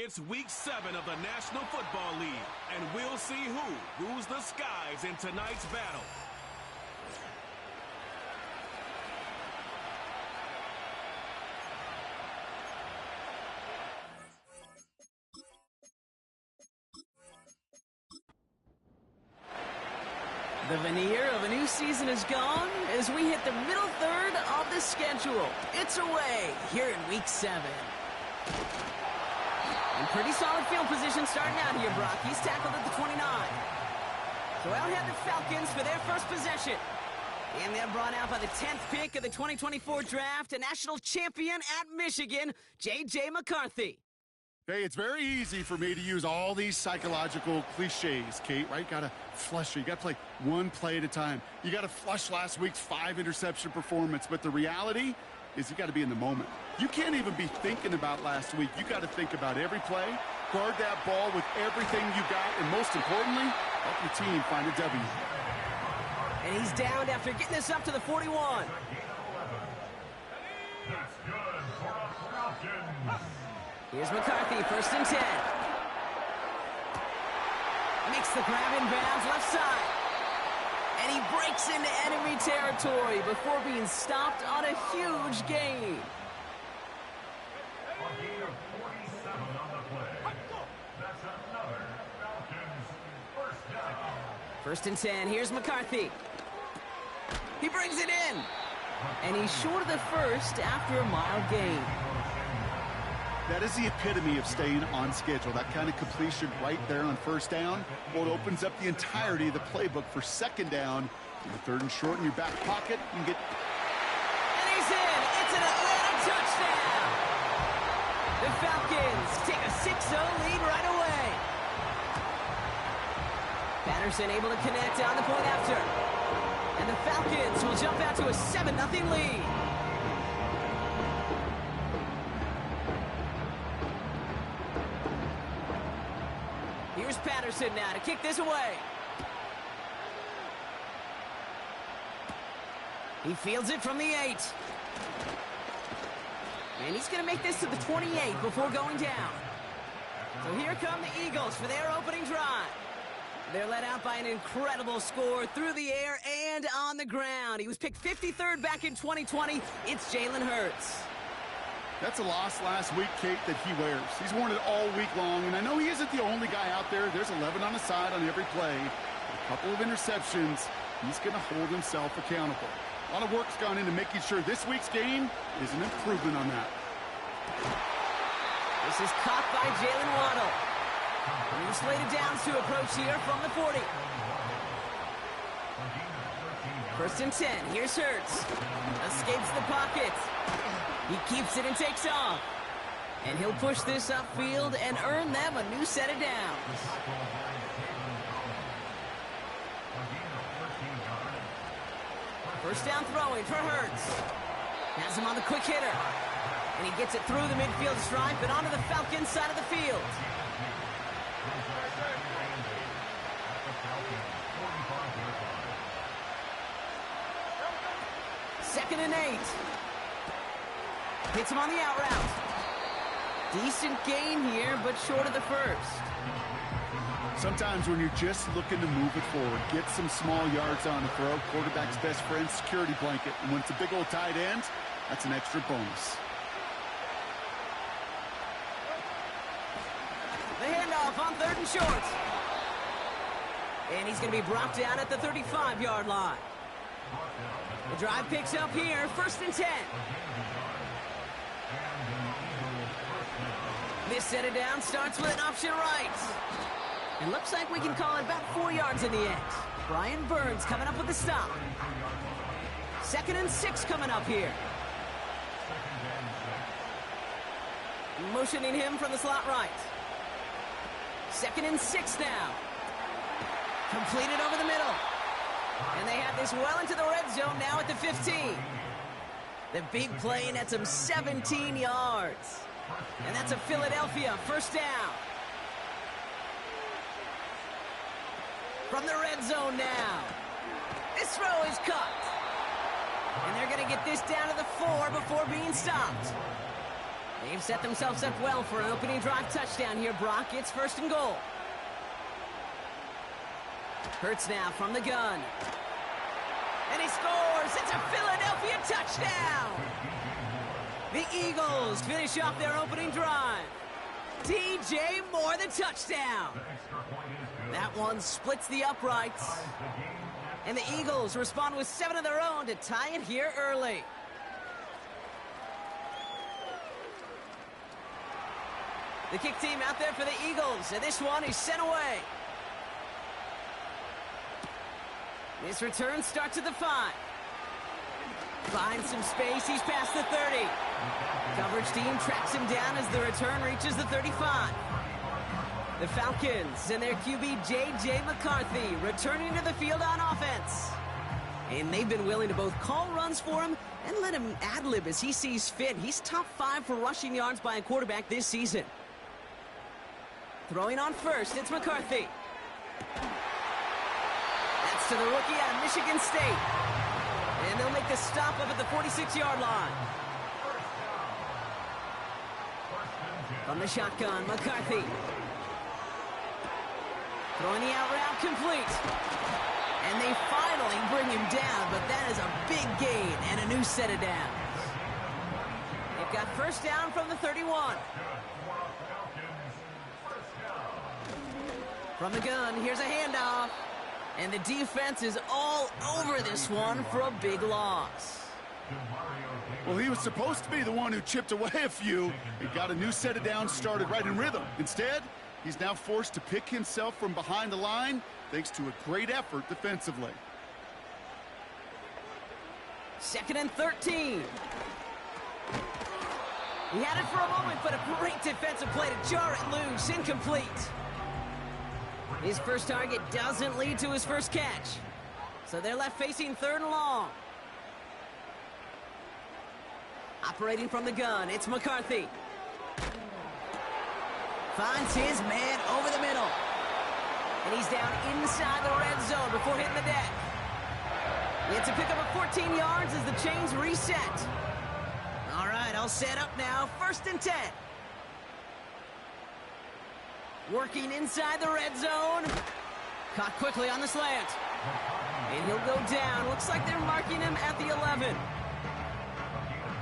It's week 7 of the National Football League, and we'll see who rules the skies in tonight's battle. The veneer of a new season is gone as we hit the middle third of the schedule. It's away here in week 7. In pretty solid field position starting out here, Brock. He's tackled at the 29. So out head the Falcons for their first possession. And they're brought out by the 10th pick of the 2024 draft, a national champion at Michigan, J.J. McCarthy. Hey, it's very easy for me to use all these psychological cliches, Kate, right? You gotta flush it. You gotta play one play at a time. You gotta flush last week's 5-interception performance, but the reality is you gotta be in the moment. You can't even be thinking about last week. You gotta think about every play, guard that ball with everything you got, and most importantly, help your team find a W. And he's downed after getting this up to the 41. That's good for a Falcons. Here's McCarthy, 1st and 10. Makes the grab in bounds, left side. And he breaks into enemy territory before being stopped on a huge gain. A gain of 47 on the play. That's another Falcons first down. 1st and 10, here's McCarthy. He brings it in. And he's short of the first after a mild gain. That is the epitome of staying on schedule. That kind of completion right there on 1st down. Well, it opens up the entirety of the playbook for 2nd down. In the 3rd and short in your back pocket, you can get... And he's in! It's an Atlanta touchdown! The Falcons take a 6-0 lead right away. Patterson able to connect on the point after. And the Falcons will jump out to a 7-0 lead. Here's Patterson now to kick this away. He fields it from the 8. And he's going to make this to the 28 before going down. So here come the Eagles for their opening drive. They're led out by an incredible score through the air and on the ground. He was picked 53rd back in 2020. It's Jalen Hurts. That's a loss last week, Kate, that he wears. He's worn it all week long, and I know he isn't the only guy out there. There's 11 on the side on every play. A couple of interceptions. He's going to hold himself accountable. A lot of work's gone into making sure this week's game is an improvement on that. This is caught by Jalen Waddle. New slated downs to approach here from the 40. 1st and 10. Here's Hurts. Escapes the pocket. He keeps it and takes off. And he'll push this upfield and earn them a new set of downs. First down throwing for Hurts. Has him on the quick hitter. And he gets it through the midfield stripe and onto the Falcons side of the field. Second and 8. Hits him on the out route. Decent gain here, but short of the first. Sometimes when you're just looking to move it forward, get some small yards on the throw, quarterback's best friend, security blanket. And when it's a big old tight end, that's an extra bonus. The handoff on 3rd and short. And he's going to be brought down at the 35-yard line. The drive picks up here, 1st and 10. This set of down starts with an option right. It looks like we can call it about 4 yards in the end. Brian Burns coming up with the stop. 2nd and 6 coming up here. Motioning him from the slot right. 2nd and 6 now. Completed over the middle. And they have this well into the red zone now at the 15. The big play nets him 17 yards. And that's a Philadelphia 1st down. From the red zone now. This throw is caught. And they're going to get this down to the 4 before being stopped. They've set themselves up well for an opening drive touchdown here, Brock. It's 1st and goal. Hurts now from the gun. And he scores! It's a Philadelphia touchdown! The Eagles finish off their opening drive. DJ Moore, the touchdown. That one splits the uprights. And the Eagles respond with 7 of their own to tie it here early. The kick team out there for the Eagles, and this one is sent away. This return starts at the 5. Finds some space, he's past the 30. Coverage team tracks him down as the return reaches the 35. The Falcons and their QB J.J. McCarthy returning to the field on offense. And they've been willing to both call runs for him and let him ad-lib as he sees fit. He's top 5 for rushing yards by a quarterback this season. Throwing on first, it's McCarthy. That's to the rookie out of Michigan State. And they'll make the stop up at the 46-yard line. From the shotgun, McCarthy. Throwing the out route complete. And they finally bring him down, but that is a big gain and a new set of downs. They've got 1st down from the 31. From the gun, here's a handoff. And the defense is all over this one for a big loss. Well, he was supposed to be the one who chipped away a few. He got a new set of downs started right in rhythm. Instead, he's now forced to pick himself from behind the line thanks to a great effort defensively. 2nd and 13. He had it for a moment, but a great defensive play to jar it loose. Incomplete. His first target doesn't lead to his first catch. So they're left facing 3rd and long. Operating from the gun, it's McCarthy. Finds his man over the middle. And he's down inside the red zone before hitting the deck. It's a pickup of 14 yards as the chains reset. All right, all set up now. 1st and 10. Working inside the red zone. Caught quickly on the slant. And he'll go down. Looks like they're marking him at the 11.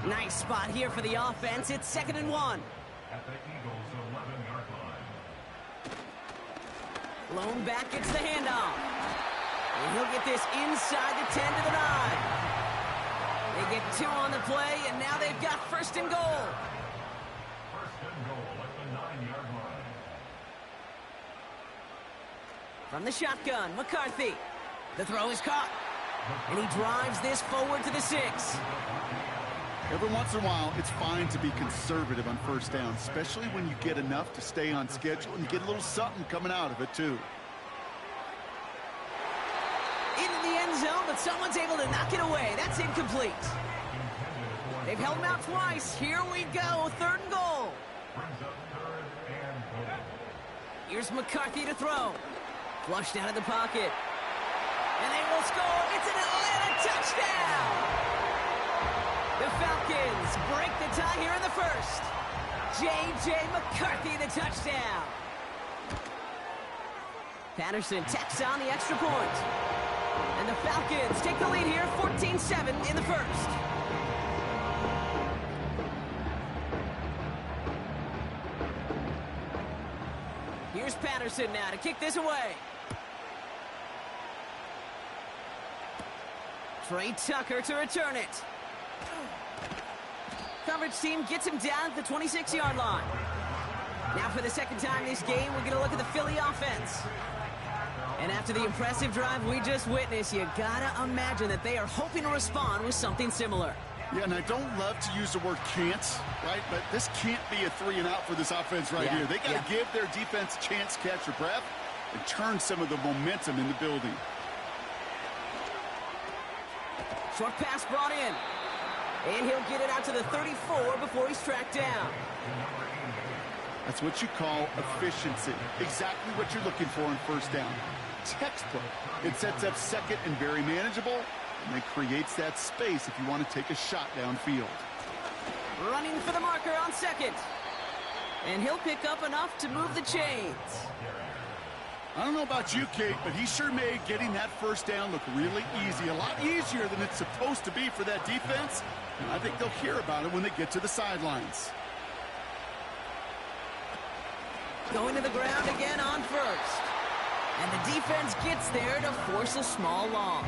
Nice spot here for the offense. It's 2nd and 1. At the Eagles' 11-yard line. Blown back gets the handoff. And he'll get this inside the 10 to the 9. They get 2 on the play, and now they've got 1st and goal. 1st and goal at the 9-yard line. From the shotgun, McCarthy. The throw is caught. And he drives this forward to the 6. Every once in a while, it's fine to be conservative on 1st down, especially when you get enough to stay on schedule and get a little something coming out of it, too. Into the end zone, but someone's able to knock it away. That's incomplete. They've held him out twice. Here we go, 3rd and goal. Brings up 3rd and goal. Here's McCarthy to throw. Flushed out of the pocket. And they will score. It's an Atlanta touchdown. The Falcons break the tie here in the 1st. J.J. McCarthy, the touchdown. Patterson tacks on the extra point. And the Falcons take the lead here, 14-7 in the 1st. Here's Patterson now to kick this away. Trey Tucker to return it. Coverage team gets him down at the 26-yard line. Now for the 2nd time this game, we're going to look at the Philly offense. And after the impressive drive we just witnessed, you gotta imagine that they are hoping to respond with something similar. Yeah, and I don't love to use the word can't, right? But this can't be a 3 and out for this offense right here. They got to give their defense a chance to catch their breath and turn some of the momentum in the building. Short pass brought in. And he'll get it out to the 34 before he's tracked down. That's what you call efficiency. Exactly what you're looking for on 1st down. Textbook. It sets up 2nd and very manageable, and it creates that space if you want to take a shot downfield. running for the marker on second. And he'll pick up enough to move the chains. I don't know about you, Kate, but he sure made getting that first down look really easy. A lot easier than it's supposed to be for that defense. And I think they'll hear about it when they get to the sidelines. Going to the ground again on first. And the defense gets there to force a small loss.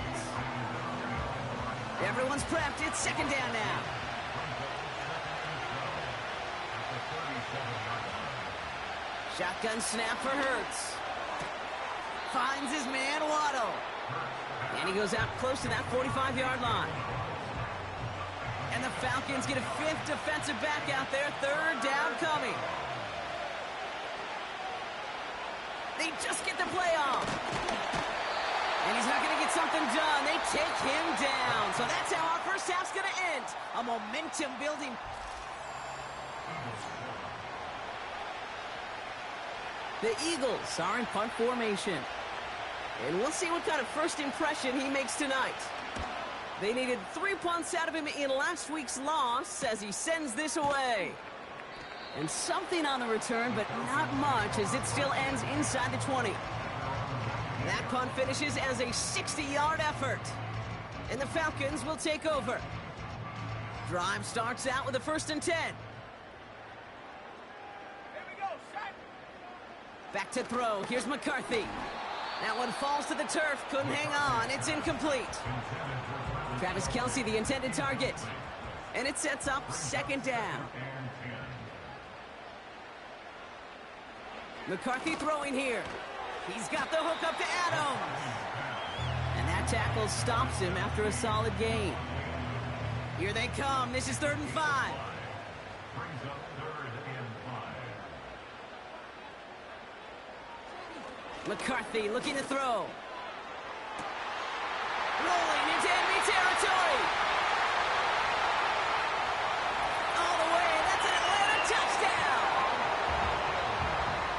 Everyone's prepped. It's second down now. Shotgun snap for Hurts. Finds his man, Waddle. And he goes out close to that 45-yard line. And the Falcons get a fifth defensive back out there. Third down coming. They just get the play off. And he's not going to get something done. They take him down. So that's how our first half's going to end. A momentum building. The Eagles are in punt formation. And we'll see what kind of first impression he makes tonight. They needed 3 punts out of him in last week's loss as he sends this away. And something on the return, but not much as it still ends inside the 20. That punt finishes as a 60-yard effort. And the Falcons will take over. Drive starts out with a 1st and 10. Back to throw. Here's McCarthy. That one falls to the turf. Couldn't hang on. It's incomplete. Travis Kelce, the intended target. And it sets up second down. McCarthy throwing here. He's got the hook up to Adams. And that tackle stops him after a solid gain. Here they come. This is 3rd and 5. McCarthy looking to throw. Rolling into enemy territory. All the way. That's an Atlanta touchdown.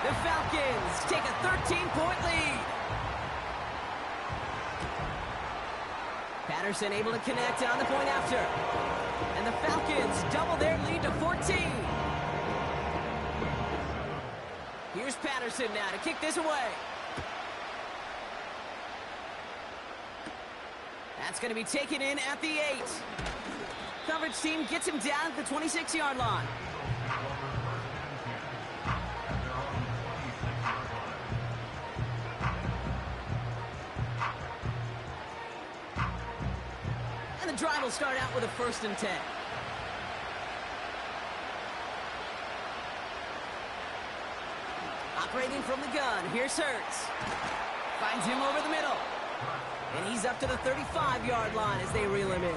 The Falcons take a 13-point lead. Patterson able to connect on the point after. And the Falcons double their lead to 14. Here's Patterson now to kick this away. That's going to be taken in at the 8. Coverage team gets him down at the 26-yard line. And the drive will start out with a 1st and 10. Operating from the gun, here's Hurts. Finds him over the middle. And he's up to the 35-yard line as they reel him in.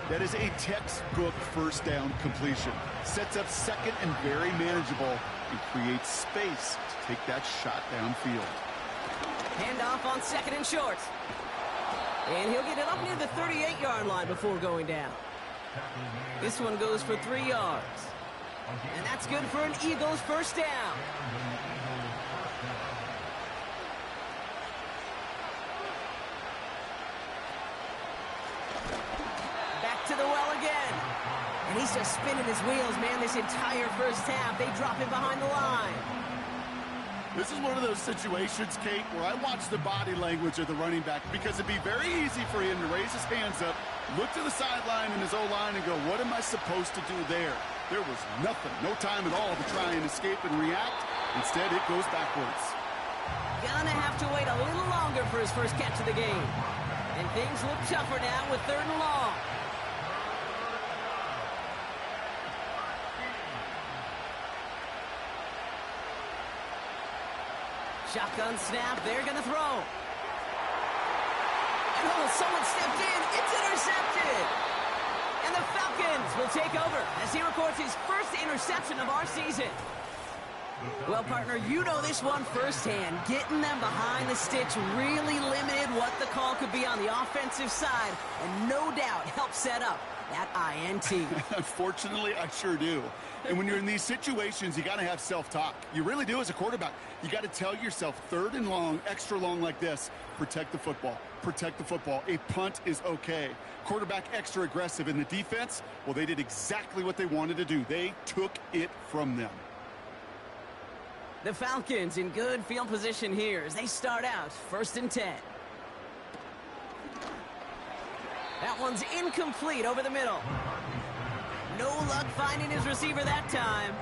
That is a textbook first down completion. Sets up second and very manageable and creates space to take that shot downfield. Handoff on 2nd and short. And he'll get it up near the 38-yard line before going down. This one goes for 3 yards. And that's good for an Eagles first down. Back to the well again. And he's just spinning his wheels, man, this entire first half. They drop him behind the line. This is one of those situations, Kate, where I watch the body language of the running back because it'd be very easy for him to raise his hands up, look to the sideline in his O-line and go, what am I supposed to do there? There was nothing, no time at all to try and escape and react. Instead, it goes backwards. Gonna have to wait a little longer for his first catch of the game. And things look tougher now with 3rd and long. Shotgun snap, they're gonna throw. And someone stepped in, it's intercepted. And the Falcons will take over as he records his first interception of our season. Well, partner, you know this one firsthand. Getting them behind the sticks really limited what the call could be on the offensive side, and no doubt helped set up That INT. Unfortunately, I sure do. And when you're in these situations, you got to have self-talk. You really do as a quarterback. You got to tell yourself, third and long, extra long like this, protect the football. Protect the football. A punt is okay. Quarterback extra aggressive in the defense, well, they did exactly what they wanted to do. They took it from them. The Falcons in good field position here as they start out 1st and 10. That one's incomplete over the middle. No luck finding his receiver that time.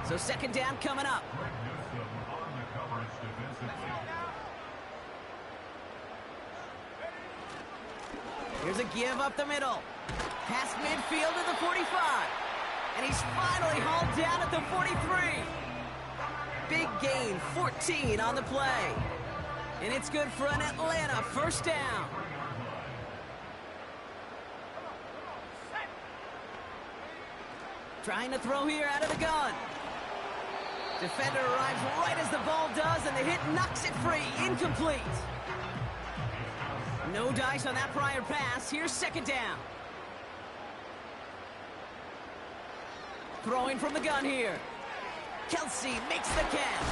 So 2nd down coming up. Here's a give up the middle. Past midfield to the 45. And he's finally hauled down at the 43. Big gain, 14 on the play. And it's good for an Atlanta 1st down. Trying to throw here out of the gun. Defender arrives right as the ball does, and the hit knocks it free. Incomplete. No dice on that prior pass. Here's 2nd down. Throwing from the gun here. Kelsey makes the catch.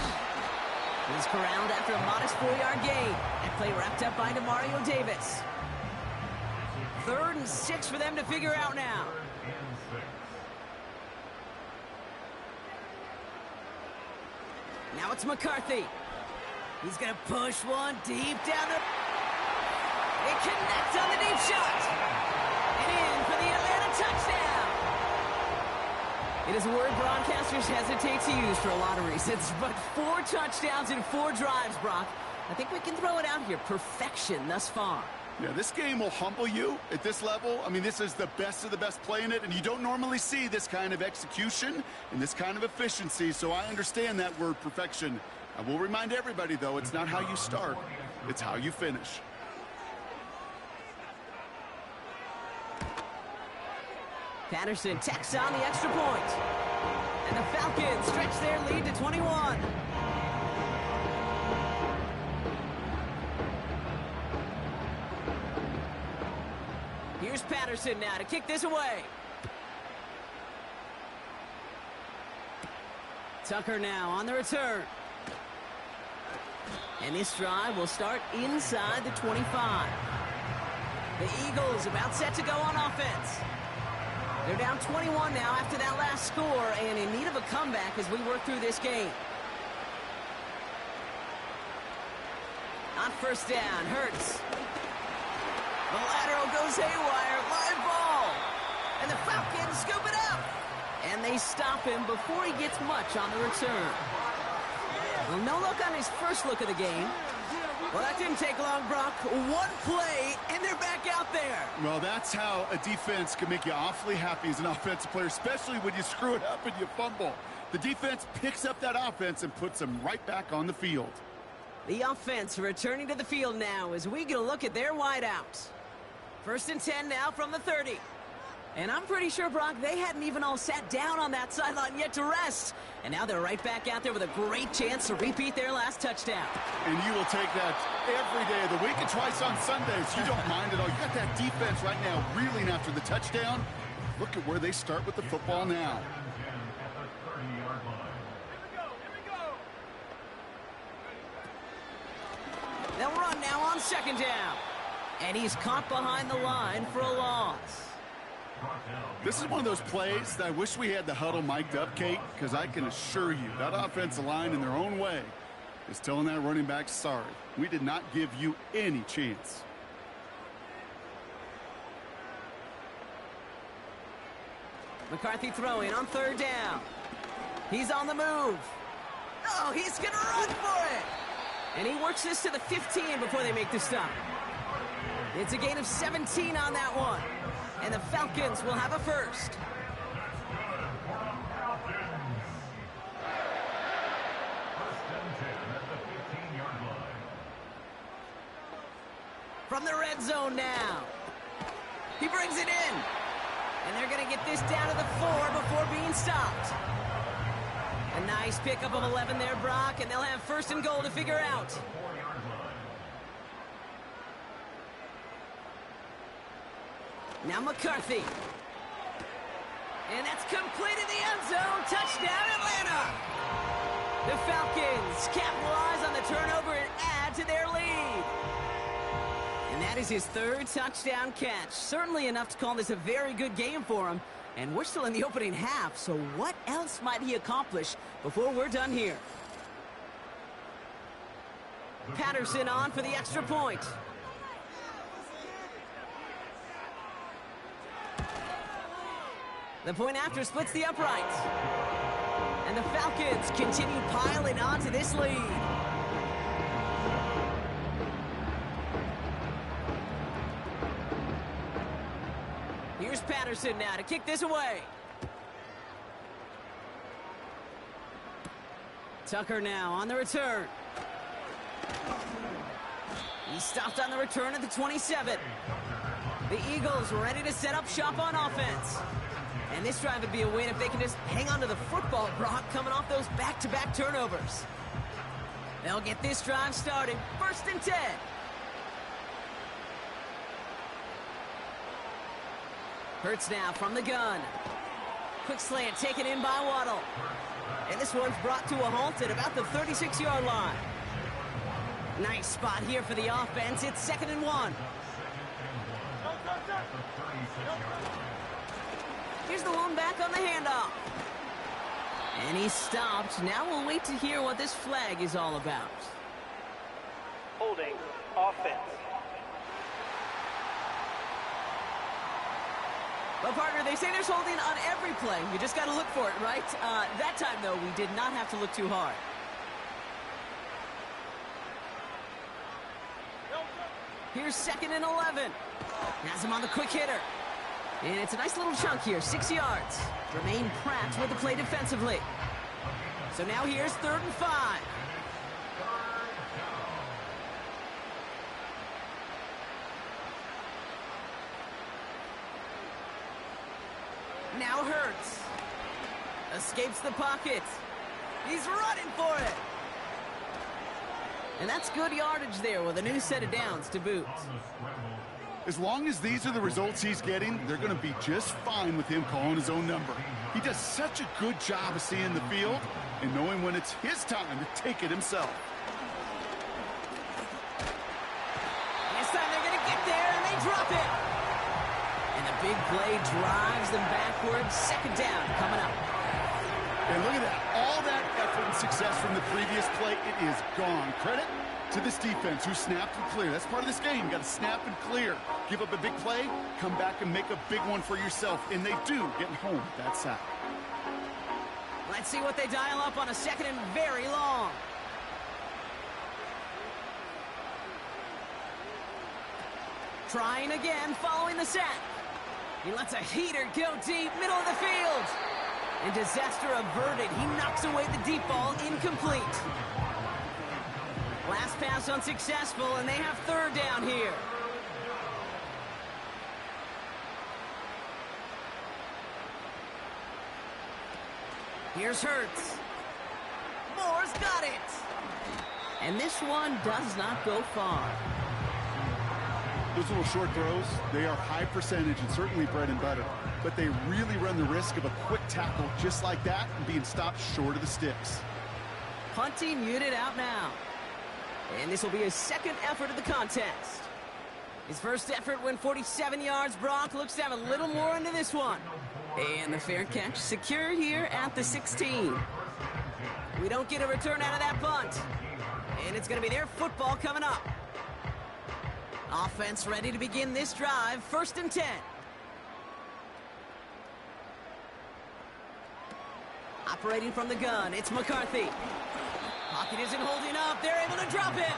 He's corralled after a modest 4-yard gain. That play wrapped up by Demario Davis. 3rd and 6 for them to figure out now. Now it's McCarthy. He's going to push one deep down the... It connects on the deep shot. And in for the Atlanta touchdown. It is a word broadcasters hesitate to use for a lot of reasons, but 4 touchdowns in 4 drives, Brock. I think we can throw it out here. Perfection thus far. Yeah, this game will humble you at this level. I mean, this is the best of the best playing it, and you don't normally see this kind of execution and this kind of efficiency, so I understand that word perfection. I will remind everybody, though, it's not how you start, it's how you finish. Patterson tacks on the extra point. And the Falcons stretch their lead to 21. Here's Patterson now to kick this away. Tucker now on the return. And this drive will start inside the 25. The Eagles about set to go on offense. They're down 21 now after that last score and in need of a comeback as we work through this game. On 1st down, Hurts. The lateral goes haywire, live ball. And the Falcons scoop it up. And they stop him before he gets much on the return. Well, no look on his first look of the game. Well, that didn't take long, Brock. 1 play, and they're back out there. Well, that's how a defense can make you awfully happy as an offensive player, especially when you screw it up and you fumble. The defense picks up that offense and puts them right back on the field. The offense returning to the field now as we get a look at their wideouts. 1st and 10 now from the 30. And I'm pretty sure, Brock, they hadn't even all sat down on that sideline yet to rest. And now they're right back out there with a great chance to repeat their last touchdown. And you will take that every day of the week and twice on Sundays. You don't mind at all. You got that defense right now reeling after the touchdown. Look at where they start with the football now. They'll run now on 2nd down. And he's caught behind the line for a loss. This is one of those plays that I wish we had the huddle mic'd up, Kate, because I can assure you that offensive line in their own way is telling that running back, sorry, we did not give you any chance. McCarthy throwing on 3rd down. He's on the move. Oh, he's going to run for it. And he works this to the 15 before they make the stop. It's a gain of 17 on that one. And the Falcons will have a 1st. From the red zone now. He brings it in. And they're going to get this down to the 4 before being stopped. A nice pickup of 11 there, Brock, and they'll have 1st and goal to figure out. Now McCarthy. And that's completed the end zone. Touchdown, Atlanta. The Falcons capitalize on the turnover and add to their lead. And that is his third touchdown catch. Certainly enough to call this a very good game for him. And we're still in the opening half, so what else might he accomplish before we're done here? Patterson on for the extra point. The point after splits the upright. And the Falcons continue piling on to this lead. Here's Patterson now to kick this away. Tucker now on the return. He stopped on the return at the 27. The Eagles ready to set up shop on offense. And this drive would be a win if they can just hang on to the football, Brock, coming off those back-to-back turnovers. They'll get this drive started. 1st and 10. Hurts now from the gun. Quick slant taken in by Waddle. And this one's brought to a halt at about the 36-yard line. Nice spot here for the offense. It's 2nd and 1. Here's the one back on the handoff. And he stopped. Now we'll wait to hear what this flag is all about. Holding offense. Well, partner, they say there's holding on every play. You just got to look for it, right? That time, though, we did not have to look too hard. Here's 2nd and 11. Has him on the quick hitter. And it's a nice little chunk here, 6 yards. Jermaine Pratt with the play defensively. So now here's 3rd and 5. Now Hurts. Escapes the pocket. He's running for it. And that's good yardage there with a new set of downs to boot. As long as these are the results he's getting, they're going to be just fine with him calling his own number. He does such a good job of seeing the field and knowing when it's his time to take it himself. This time they're going to get there, and they drop it. And the big play drives them backwards. 2nd down coming up. And look at that. All that effort and success from the previous play, it is gone. Credit to this defense who snapped and cleared. That's part of this game. You got to snap and clear. Give up a big play, come back and make a big one for yourself. And they do, getting home with that sack. Let's see what they dial up on a 2nd and very long. Trying again, following the sack. He lets a heater go deep, middle of the field. And disaster averted. He knocks away the deep ball, incomplete. Last pass unsuccessful, and they have 3rd down here. Here's Hurts. Moore's got it. And this one does not go far. Those little short throws, they are high percentage and certainly bread and butter. But they really run the risk of a quick tackle just like that and being stopped short of the sticks. Punting unit out now. And this will be his 2nd effort of the contest. His first effort went 47 yards. Brock looks to have a little more into this one. And the fair catch secure here at the 16. We don't get a return out of that punt. And it's going to be their football coming up. Offense ready to begin this drive. 1st and 10. Operating from the gun, it's McCarthy. Pocket isn't holding up. They're able to drop it.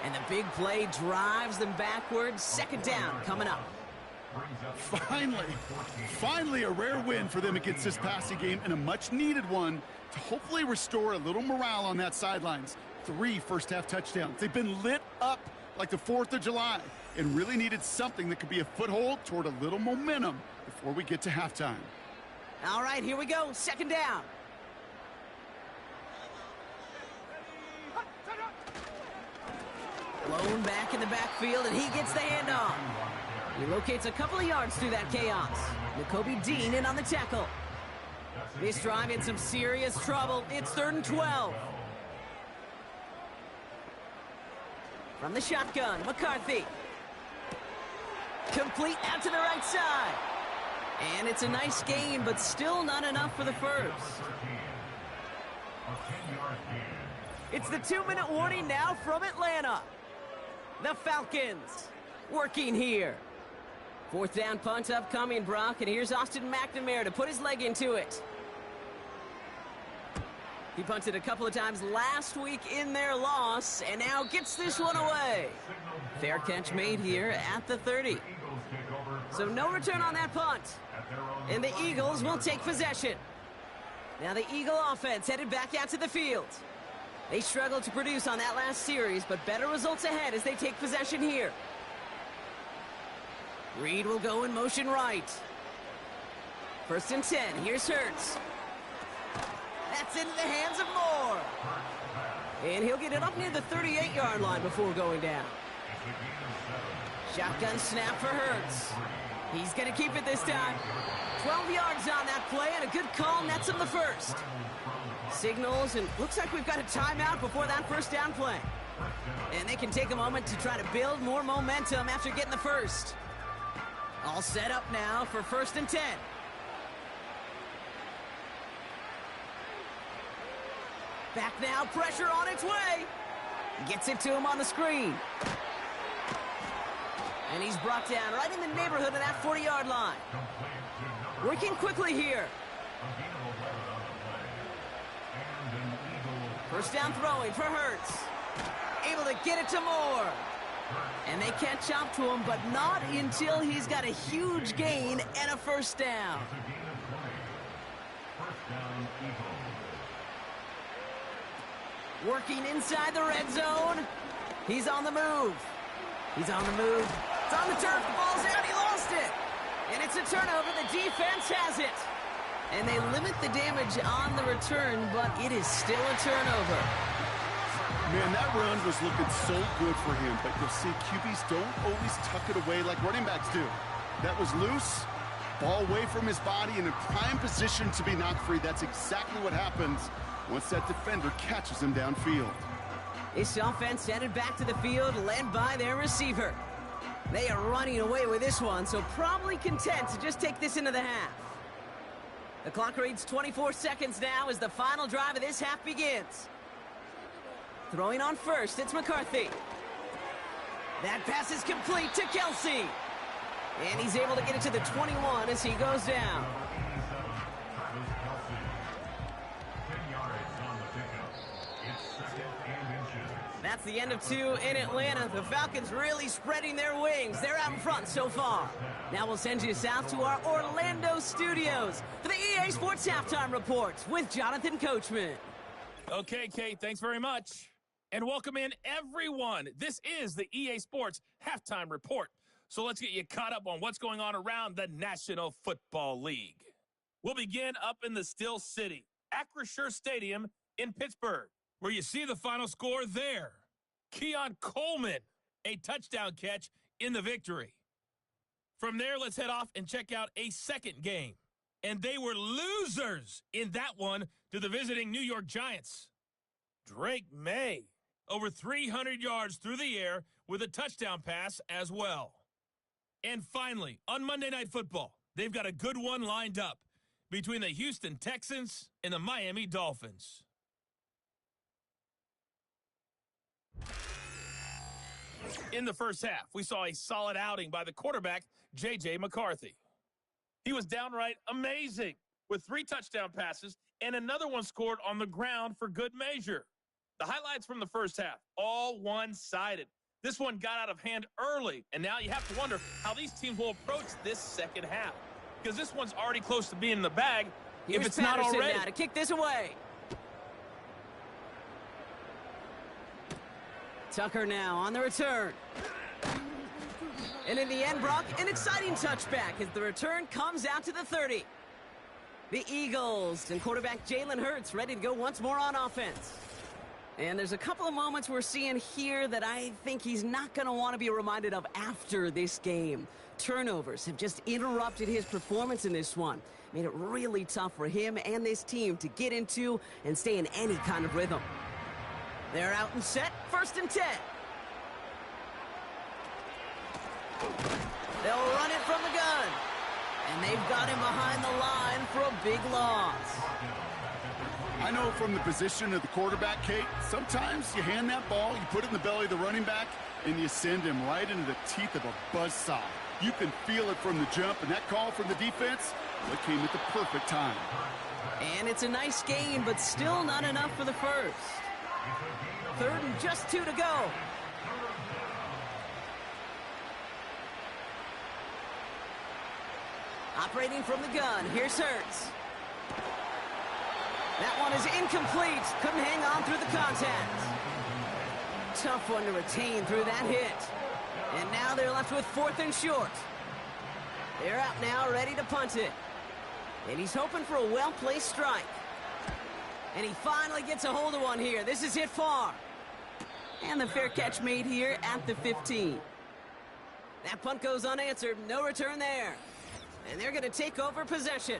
And the big play drives them backwards. 2nd down coming up. Finally a rare win for them against this passing game and a much-needed one to hopefully restore a little morale on that sidelines. 3 first-half touchdowns. They've been lit up like the 4th of July and really needed something that could be a foothold toward a little momentum before we get to halftime. All right, here we go. 2nd down. Blown back in the backfield, and he gets the handoff. He locates a couple of yards through that chaos. N'Kobe Dean in on the tackle. This drive in some serious trouble. It's 3rd and 12. From the shotgun, McCarthy. Complete out to the right side. And it's a nice gain, but still not enough for the first. It's the 2-minute warning now from Atlanta. The Falcons working here. 4th down punt upcoming, Brock, and here's Austin McNamara to put his leg into it. He punted a couple of times last week in their loss, and now gets this one away. Fair catch made here at the 30. So no return on that punt. And the Eagles will take possession. Now the Eagle offense headed back out to the field. They struggled to produce on that last series, but better results ahead as they take possession here. Reed will go in motion right. 1st and 10. Here's Hurts. That's into the hands of Moore. And he'll get it up near the 38-yard line before going down. Shotgun snap for Hurts. He's going to keep it this time. 12 yards on that play, and a good call nets him the first. Signals, and looks like we've got a timeout before that 1st down play. And they can take a moment to try to build more momentum after getting the first. All set up now for 1st and 10. Back now, pressure on its way. Gets it to him on the screen. And he's brought down right in the neighborhood of that 40-yard line. Working quickly here. 1st down throwing for Hurts. Able to get it to Moore. And they catch up to him, but not until he's got a huge gain and a 1st down. Working inside the red zone. He's on the move. He's on the move. It's on the turf. The ball's out. He lost it. And it's a turnover. The defense has it. And they limit the damage on the return, but it is still a turnover. Man, that run was looking so good for him, but you'll see QBs don't always tuck it away like running backs do. That was loose, ball away from his body, and in prime position to be knocked free. That's exactly what happens once that defender catches him downfield. This offense headed back to the field, led by their receiver. They are running away with this one, so probably content to just take this into the half. The clock reads 24 seconds now as the final drive of this half begins. Throwing on first, it's McCarthy. That pass is complete to Kelsey. And he's able to get it to the 21 as he goes down. That's the end of 2 in Atlanta. The Falcons really spreading their wings. They're out in front so far. Now we'll send you south to our Orlando studios for the EA Sports Halftime Report with Jonathan Coachman. Okay, Kate, thanks very much. And welcome in, everyone. This is the EA Sports Halftime Report. So let's get you caught up on what's going on around the National Football League. We'll begin up in the Steel City, Acrisure Stadium in Pittsburgh, where you see the final score there. Keon Coleman, a touchdown catch in the victory. From there, let's head off and check out a second game. And they were losers in that one to the visiting New York Giants. Drake May, over 300 yards through the air with a touchdown pass as well. And finally, on Monday Night Football, they've got a good one lined up between the Houston Texans and the Miami Dolphins. In the first half, we saw a solid outing by the quarterback, J.J. McCarthy. He was downright amazing with 3 touchdown passes and another one scored on the ground for good measure. The highlights from the first half, all one-sided. This one got out of hand early, and now you have to wonder how these teams will approach this second half. Because this one's already close to being in the bag, if it's not already. Now to kick this away. Tucker now on the return. And in the end, Brock, an exciting touchback as the return comes out to the 30. The Eagles and quarterback Jalen Hurts ready to go once more on offense. And there's a couple of moments we're seeing here that I think he's not going to want to be reminded of after this game. Turnovers have just interrupted his performance in this one. Made it really tough for him and this team to get into and stay in any kind of rhythm. They're out and set, 1st and 10. They'll run it from the gun. And they've got him behind the line for a big loss. I know from the position of the quarterback, Kate, sometimes you hand that ball, you put it in the belly of the running back, and you send him right into the teeth of a buzzsaw. You can feel it from the jump, and that call from the defense, well, it came at the perfect time. And it's a nice gain, but still not enough for the first. 3rd and just 2 to go. Operating from the gun, here's Hurts. That one is incomplete. Couldn't hang on through the contact. Tough one to retain through that hit. And now they're left with 4th and short. They're out now, ready to punt it. And he's hoping for a well-placed strike. And he finally gets a hold of one here. This is hit far. And the fair catch made here at the 15. That punt goes unanswered. No return there. And they're going to take over possession.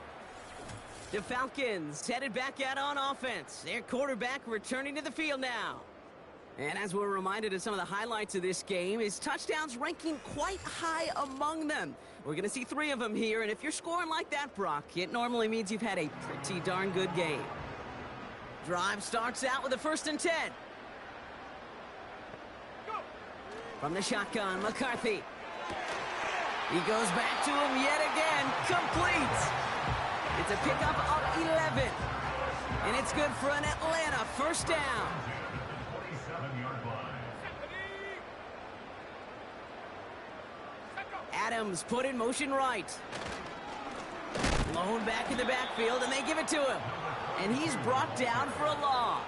The Falcons headed back out on offense. Their quarterback returning to the field now. And as we're reminded of some of the highlights of this game, his touchdowns ranking quite high among them. We're going to see 3 of them here, and if you're scoring like that, Brock, it normally means you've had a pretty darn good game. Drive starts out with a 1st and 10. From the shotgun, McCarthy. He goes back to him yet again. Complete. It's a pickup of 11. And it's good for an Atlanta 1st down. 27-yard line. Adams put in motion right. Blown back in the backfield, and they give it to him. And he's brought down for a loss.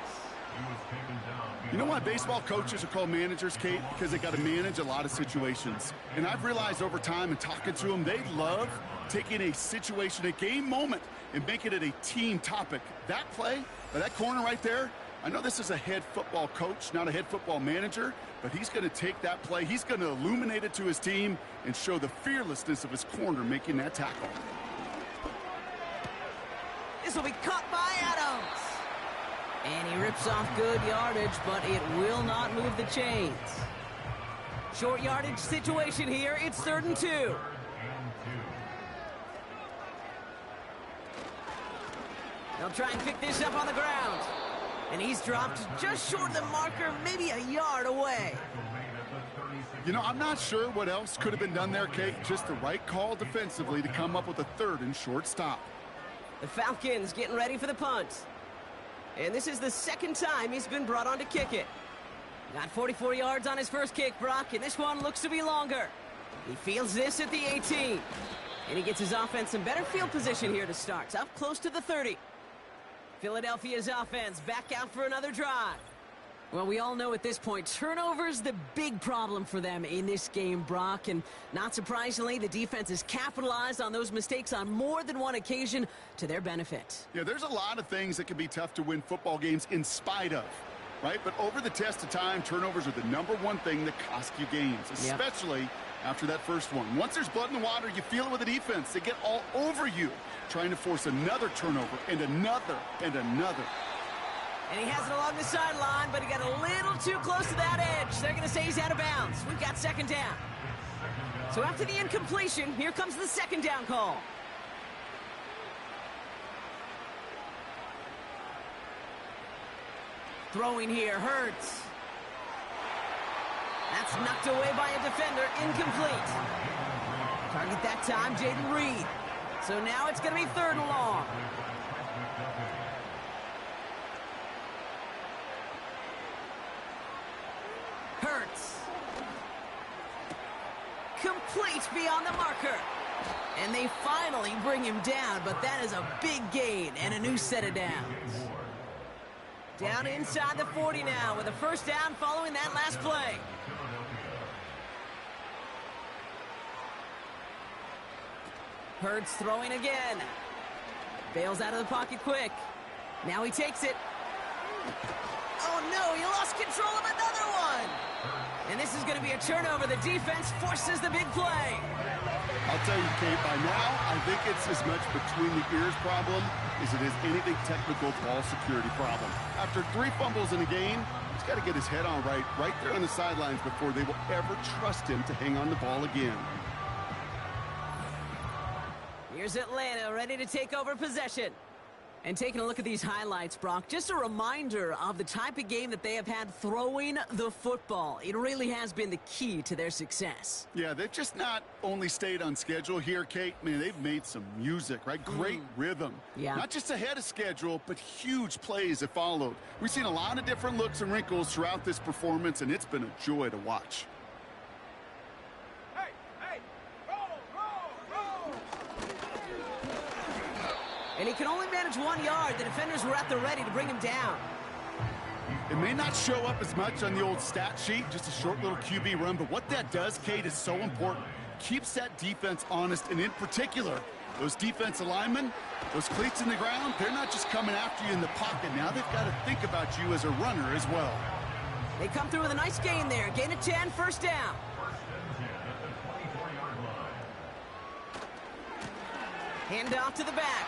You know why baseball coaches are called managers, Kate? Because they got to manage a lot of situations. And I've realized over time and talking to them, they love taking a situation, a game moment, and making it a team topic. That play, that corner right there, I know this is a head football coach, not a head football manager, but he's going to take that play, he's going to illuminate it to his team and show the fearlessness of his corner making that tackle. This will be caught by Adams. And he rips off good yardage, but it will not move the chains. Short yardage situation here. It's 3rd and 2. They'll try and pick this up on the ground. And he's dropped just short of the marker, maybe a yard away. You know, I'm not sure what else could have been done there, Kate. Just the right call defensively to come up with a 3rd and short stop. The Falcons getting ready for the punt. And this is the 2nd time he's been brought on to kick it. Got 44 yards on his first kick, Brock, and this one looks to be longer. He fields this at the 18. And he gets his offense some better field position here to start. Up close to the 30. Philadelphia's offense back out for another drive. Well, we all know at this point, turnovers the big problem for them in this game, Brock. And not surprisingly, the defense has capitalized on those mistakes on more than one occasion to their benefit. Yeah, there's a lot of things that can be tough to win football games in spite of, right? But over the test of time, turnovers are the #1 thing that cost you games, especially after that first one. Once there's blood in the water, you feel it with the defense. They get all over you, trying to force another turnover and another and another. And he has it along the sideline, but he got a little too close to that edge. They're going to say he's out of bounds. We've got 2nd down. So after the incompletion, here comes the 2nd down call. Throwing here, Hurts. That's knocked away by a defender, incomplete. Target that time, Jaden Reed. So now it's going to be 3rd and long. Hurts. Complete beyond the marker. And they finally bring him down, but that is a big gain and a new set of downs. Down inside the 40 now with a 1st down following that last play. Hurts throwing again. Bails out of the pocket quick. Now he takes it. Oh, no, he lost control of another one. And this is going to be a turnover. The defense forces the big play. I'll tell you, Kate, by now, I think it's as much between the ears problem as it is anything technical ball security problem. After 3 fumbles in a game, he's got to get his head on right there on the sidelines before they will ever trust him to hang on the ball again. Here's Atlanta ready to take over possession. And taking a look at these highlights, Brock, just a reminder of the type of game that they have had throwing the football. It really has been the key to their success. Yeah, they've just not only stayed on schedule here, Kate. Man, they've made some music, right? Great rhythm. Yeah. Not just ahead of schedule, but huge plays that followed. We've seen a lot of different looks and wrinkles throughout this performance, and it's been a joy to watch. And he can only manage 1 yard. The defenders were at the ready to bring him down. It may not show up as much on the old stat sheet, just a short little QB run, but what that does, Kate, is so important. Keeps that defense honest, and in particular, those defensive linemen, those cleats in the ground, they're not just coming after you in the pocket. Now they've got to think about you as a runner as well. They come through with a nice gain there. Gain of 10, first down. Hand off to the back.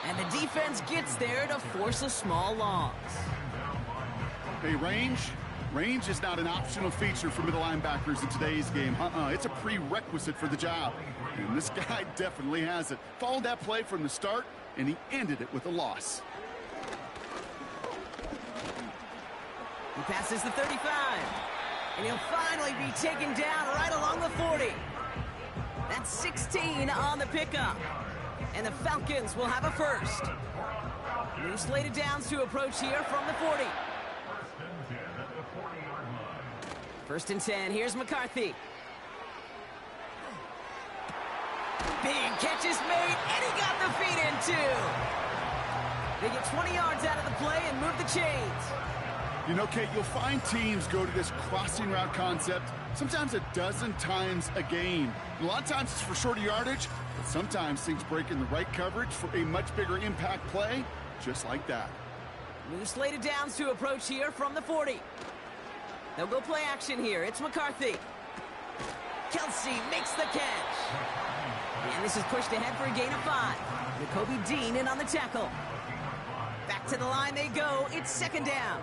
And the defense gets there to force a small loss. Hey, range is not an optional feature for middle linebackers in today's game. It's a prerequisite for the job. And this guy definitely has it. Followed that play from the start, and he ended it with a loss. He passes the 35. And he'll finally be taken down right along the 40. That's 16 on the pickup. And the Falcons will have a first. New slated downs to approach here from the 40. First and 10. Here's McCarthy. Big catch is made, and he got the feet in too. They get 20 yards out of the play and move the chains. You know, Kate, you'll find teams go to this crossing route concept sometimes a dozen times a game. And a lot of times it's for shorter yardage, but sometimes things break in the right coverage for a much bigger impact play, just like that. New slated downs to approach here from the 40. They'll go play action here. It's McCarthy. Kelsey makes the catch. And this is pushed ahead for a gain of 5. Nakobe Dean in on the tackle. Back to the line they go. It's second down.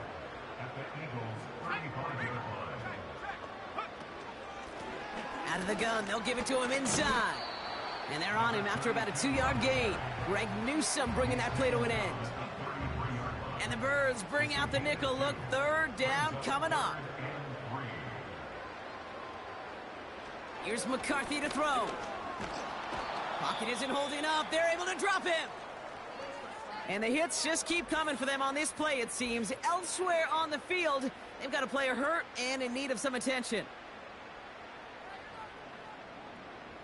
Out of the gun, they'll give it to him inside. And they're on him after about a 2-yard gain. Greg Newsome bringing that play to an end. And the Birds bring out the nickel look. Third down coming up. Here's McCarthy to throw. Pocket isn't holding up. They're able to drop him. And the hits just keep coming for them on this play, it seems. Elsewhere on the field, they've got a player hurt and in need of some attention.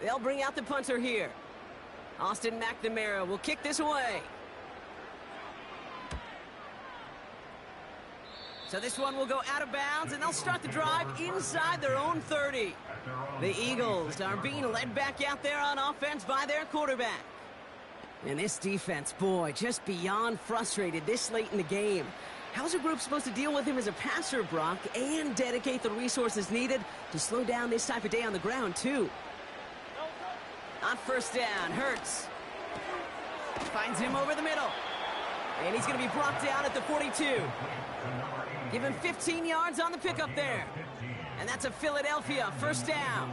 They'll bring out the punter here. Austin McNamara will kick this away. So this one will go out of bounds, and they'll start the drive inside their own 30. The Eagles are being led back out there on offense by their quarterback. And this defense, boy, just beyond frustrated this late in the game. How's a group supposed to deal with him as a passer, Brock, and dedicate the resources needed to slow down this type of day on the ground, too? On first down, Hurts finds him over the middle. And he's going to be brought down at the 42. Give him 15 yards on the pickup there. And that's a Philadelphia first down.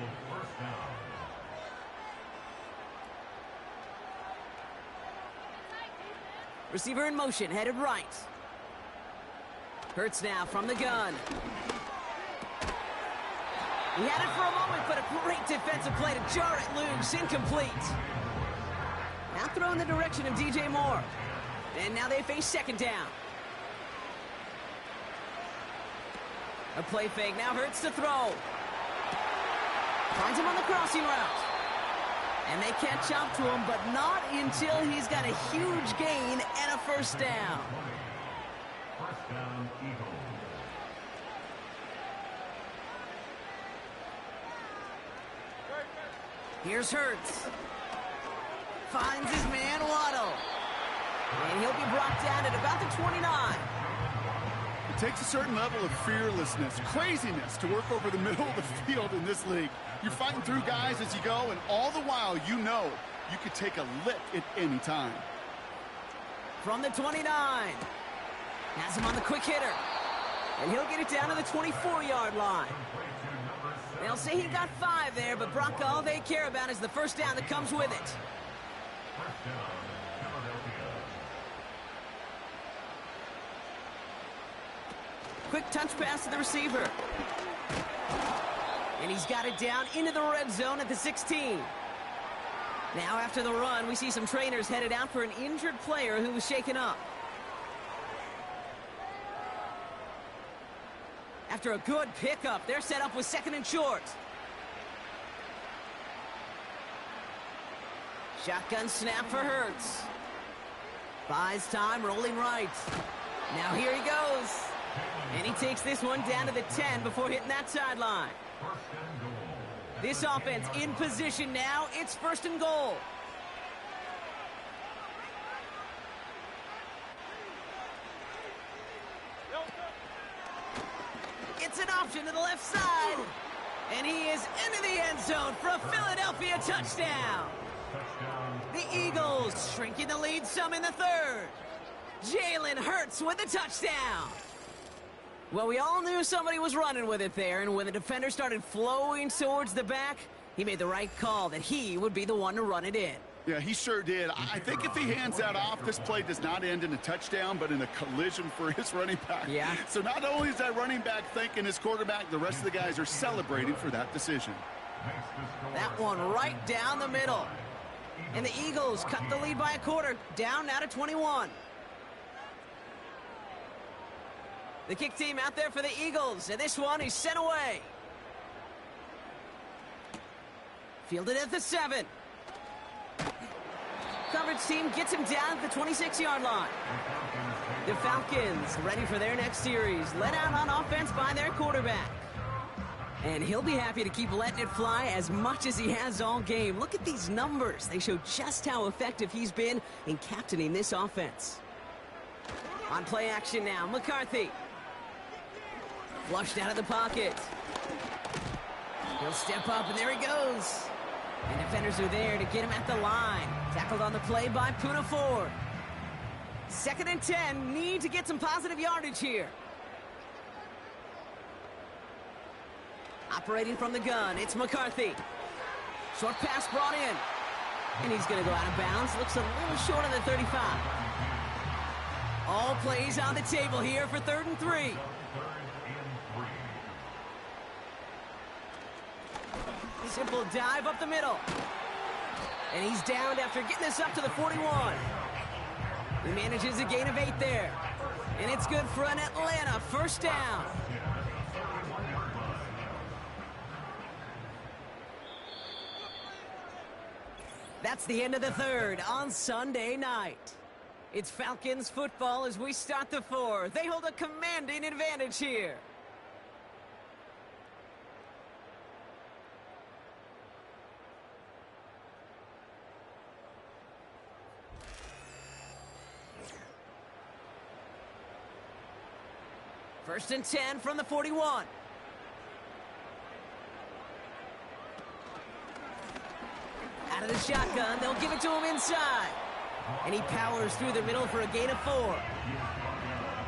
Receiver in motion, headed right. Hurts now from the gun. He had it for a moment, but a great defensive play to jar it loose. Incomplete. Now throw in the direction of DJ Moore. And now they face second down. A play fake. Now Hurts to throw. Finds him on the crossing route. And they catch up to him, but not until he's got a huge gain and a first down. First down, Eagles. Here's Hurts. Finds his man Waddle. And he'll be brought down at about the 29. takes a certain level of fearlessness, craziness to work over the middle of the field in this league. You're fighting through guys as you go, and all the while you know you could take a lick at any time. From the 29. Has him on the quick hitter. And he'll get it down to the 24-yard line. They'll say he got 5 there, but Brock, all they care about is the first down that comes with it. Quick touch pass to the receiver. And he's got it down into the red zone at the 16. Now after the run, we see some trainers headed out for an injured player who was shaken up. After a good pickup, they're set up with 2nd and short. Shotgun snap for Hurts. Buys time, rolling right. Now here he goes. And he takes this one down to the 10 before hitting that sideline. This offense in position now. It's 1st and goal. It's an option to the left side. And he is into the end zone for a Philadelphia touchdown. The Eagles shrinking the lead some in the 3rd. Jalen Hurts with the touchdown. Well, we all knew somebody was running with it there, and when the defender started flowing towards the back, he made the right call that he would be the one to run it in. Yeah, he sure did. I think if he hands that off, this play does not end in a touchdown, but in a collision for his running back. Yeah. So not only is that running back thinking his quarterback, the rest of the guys are celebrating for that decision. That one right down the middle. And the Eagles cut the lead by a quarter, down now to 21. The kick team out there for the Eagles, and this one is sent away. Fielded at the 7. Coverage team gets him down at the 26-yard line. The Falcons ready for their next series, led out on offense by their quarterback. And he'll be happy to keep letting it fly as much as he has all game. Look at these numbers. They show just how effective he's been in captaining this offense. On play action now, McCarthy. Flushed out of the pocket. He'll step up, and there he goes. And defenders are there to get him at the line. Tackled on the play by Puna Ford. 2nd and 10. Need to get some positive yardage here. Operating from the gun, it's McCarthy. Short pass brought in. And he's going to go out of bounds. Looks a little short of the 35. All plays on the table here for 3rd and 3. Simple dive up the middle. And he's downed after getting this up to the 41. He manages a gain of 8 there. And it's good for an Atlanta 1st down. That's the end of the 3rd on Sunday night. It's Falcons football as we start the 4th. They hold a commanding advantage here. First and 10 from the 41. Out of the shotgun, they'll give it to him inside. And he powers through the middle for a gain of 4.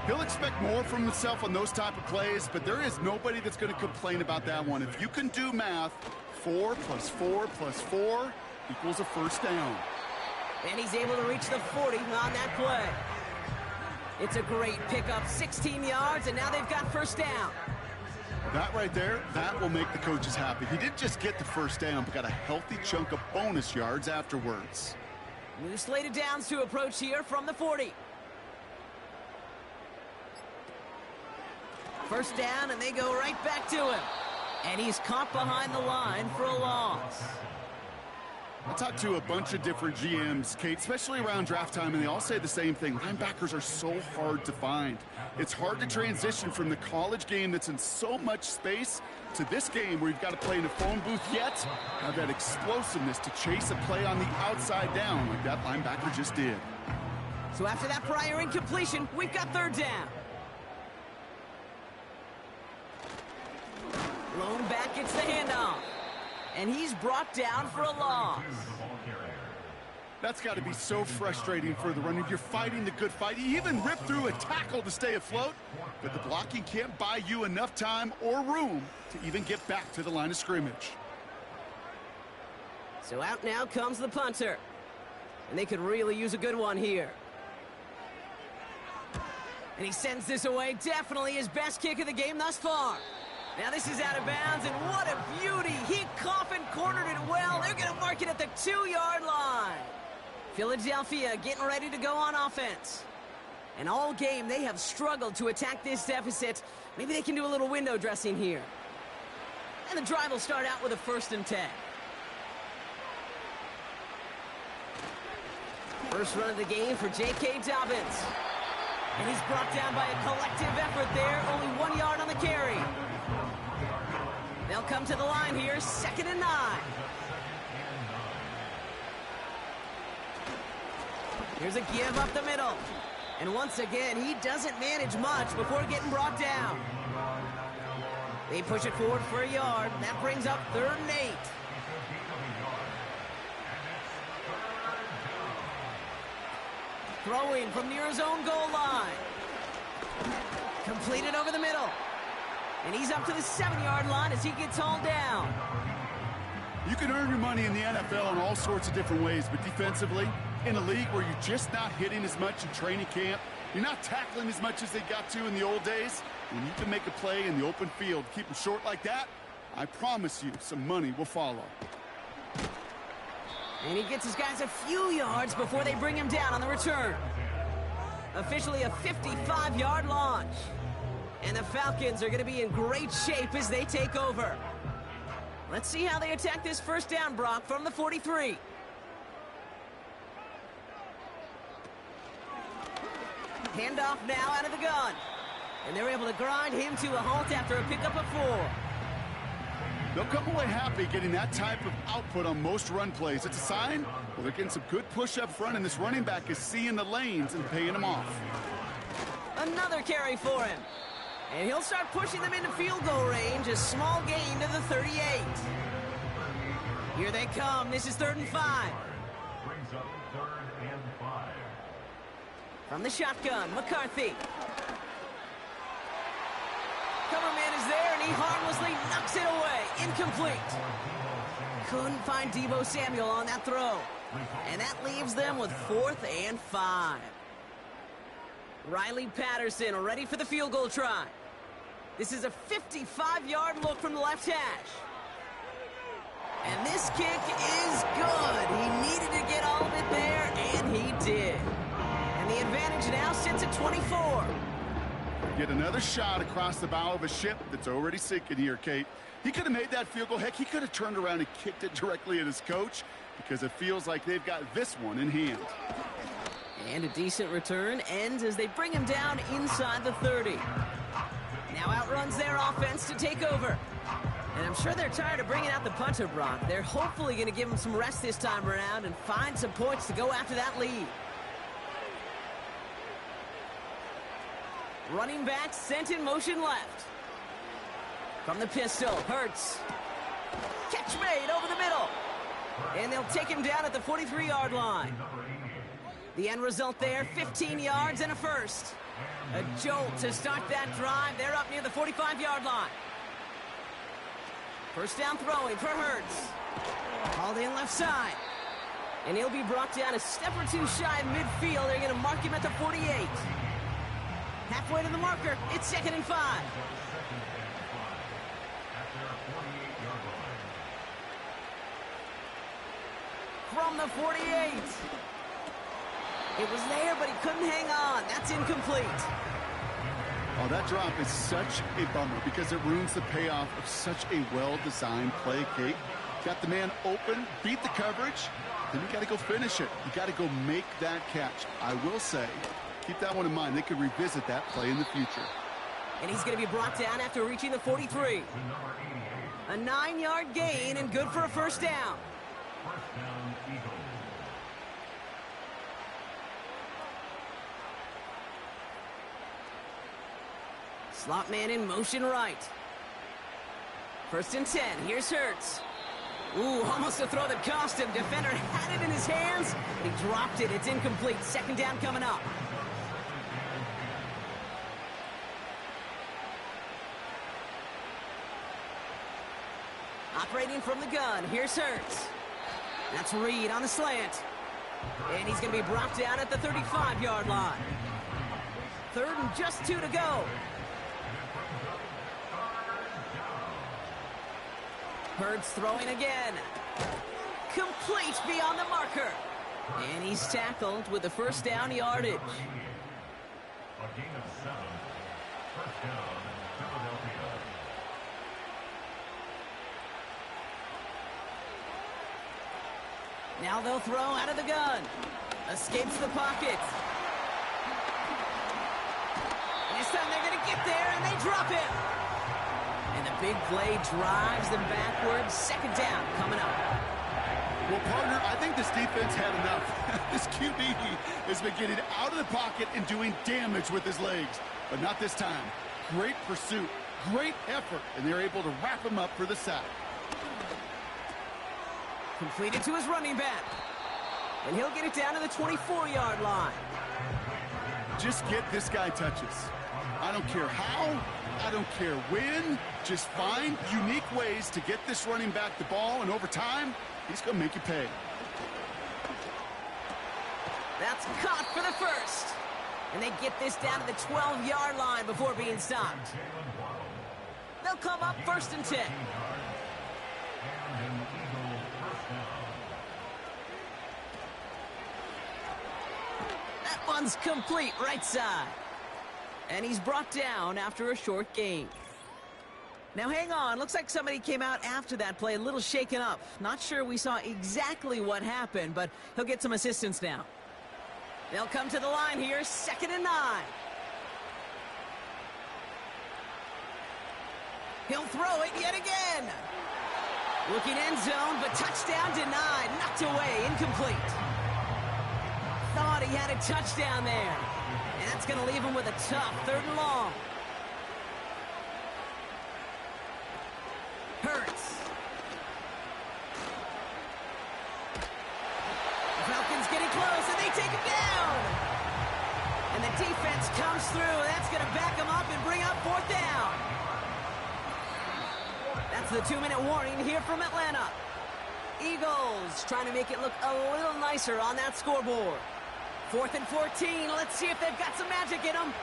He'll expect more from himself on those type of plays, but there is nobody that's going to complain about that one. If you can do math, 4 plus 4 plus 4 equals a 1st down. And he's able to reach the 40 on that play. It's a great pickup, 16 yards, and now they've got 1st down. That right there, that will make the coaches happy. He didn't just get the 1st down, but got a healthy chunk of bonus yards afterwards. New slate of downs to approach here from the 40. 1st down, and they go right back to him. And he's caught behind the line for a loss. I talked to a bunch of different GMs, Kate, especially around draft time, and they all say the same thing. Linebackers are so hard to find. It's hard to transition from the college game that's in so much space to this game where you've got to play in a phone booth, yet have that explosiveness to chase a play on the outside down like that linebacker just did. So after that prior incompletion, we've got 3rd down. Lone back gets the handoff. And he's brought down for a loss. That's got to be so frustrating for the runner. You're fighting the good fight. You even ripped through a tackle to stay afloat, but the blocking can't buy you enough time or room to even get back to the line of scrimmage. So out now comes the punter. And they could really use a good one here. And he sends this away. Definitely his best kick of the game thus far. Now this is out of bounds, and what a beauty. He coffin cornered it well. They're going to mark it at the 2-yard line. Philadelphia getting ready to go on offense. And all game, they have struggled to attack this deficit. Maybe they can do a little window dressing here. And the drive will start out with a 1st and 10. First run of the game for J.K. Dobbins. And he's brought down by a collective effort there. Only 1 yard on the carry. They'll come to the line here, 2nd and 9. Here's a give up the middle. And once again, he doesn't manage much before getting brought down. They push it forward for a yard. That brings up 3rd and 8. Throwing from near his own goal line. Completed over the middle. And he's up to the 7-yard line as he gets hauled down. You can earn your money in the NFL in all sorts of different ways, but defensively, in a league where you're just not hitting as much in training camp, you're not tackling as much as they got to in the old days, when you can make a play in the open field, keep them short like that, I promise you some money will follow. And he gets his guys a few yards before they bring him down on the return. Officially a 55-yard launch. And the Falcons are going to be in great shape as they take over. Let's see how they attack this 1st down, Brock, from the 43. Handoff now out of the gun. And they're able to grind him to a halt after a pickup of 4. They'll come away happy getting that type of output on most run plays. It's a sign, well, they're getting some good push up front, and this running back is seeing the lanes and paying them off. Another carry for him. And he'll start pushing them into field goal range. A small gain to the 38. Here they come. This is 3rd and 5. Brings up 3rd and 5. From the shotgun, McCarthy. Cover man is there, and he harmlessly knocks it away. Incomplete. Couldn't find Deebo Samuel on that throw. And that leaves them with 4th and 5. Riley Patterson ready for the field goal try. This is a 55-yard look from the left hash. And this kick is good. He needed to get all of it there, and he did. And the advantage now sits at 24. Get another shot across the bow of a ship that's already sinking here, Kate. He could have made that field goal. Heck, he could have turned around and kicked it directly at his coach because it feels like they've got this one in hand. And a decent return ends as they bring him down inside the 30. Now outruns their offense to take over. And I'm sure they're tired of bringing out the punter, Brock. They're hopefully going to give him some rest this time around and find some points to go after that lead. Running back sent in motion left. From the pistol, Hurts. Catch made over the middle. And they'll take him down at the 43-yard line. The end result there, 15 yards and a first. A jolt to start that drive. They're up near the 45-yard line. First down throwing for Hurts. Hauled in left side. And he'll be brought down a step or two shy of midfield. They're going to mark him at the 48. Halfway to the marker, it's 2nd and 5. From the 48. It was there, but he couldn't hang on. That's incomplete. Oh, that drop is such a bummer because it ruins the payoff of such a well-designed play, Kate. Got the man open, beat the coverage, then you got to go finish it. You got to go make that catch. I will say, keep that one in mind. They could revisit that play in the future. And he's going to be brought down after reaching the 43. A 9-yard gain and good for a first down. First down, Eagles. Slot man in motion right. First and 10. Here's Hurts. Ooh, almost a throw that cost him. Defender had it in his hands. He dropped it. It's incomplete. Second down coming up. Operating from the gun. Here's Hurts. That's Reed on the slant. And he's going to be brought down at the 35-yard line. Third and just 2 to go. Hurts throwing again. Complete beyond the marker. And he's tackled with the first down yardage. A gain of 7. First down, Philadelphia. Now they'll throw out of the gun. Escapes the pocket. This time they're going to get there, and they drop him. And the big play drives them backwards. Second down coming up. Well, partner, I think this defense had enough. This QB has been getting out of the pocket and doing damage with his legs. But not this time. Great pursuit, great effort, and they're able to wrap him up for the sack. Completed to his running back. And he'll get it down to the 24-yard line. Just get this guy touches. I don't care how, I don't care when. Just find unique ways to get this running back the ball, and over time, he's going to make you pay. That's caught for the first. And they get this down to the 12-yard line before being stopped. They'll come up first and 10. That one's complete right side. And he's brought down after a short gain. Now hang on, looks like somebody came out after that play a little shaken up. Not sure we saw exactly what happened, but he'll get some assistance now. They'll come to the line here, 2nd and 9. He'll throw it yet again. Looking end zone, but touchdown denied. Knocked away, incomplete. Thought he had a touchdown there. And that's going to leave him with a tough 3rd and long. Hurts. The Falcons getting close, and they take him down. And the defense comes through. That's going to back him up and bring up 4th down. That's the 2-minute warning here from Atlanta. Eagles trying to make it look a little nicer on that scoreboard. 4th and 14. Let's see if they've got some magic in them.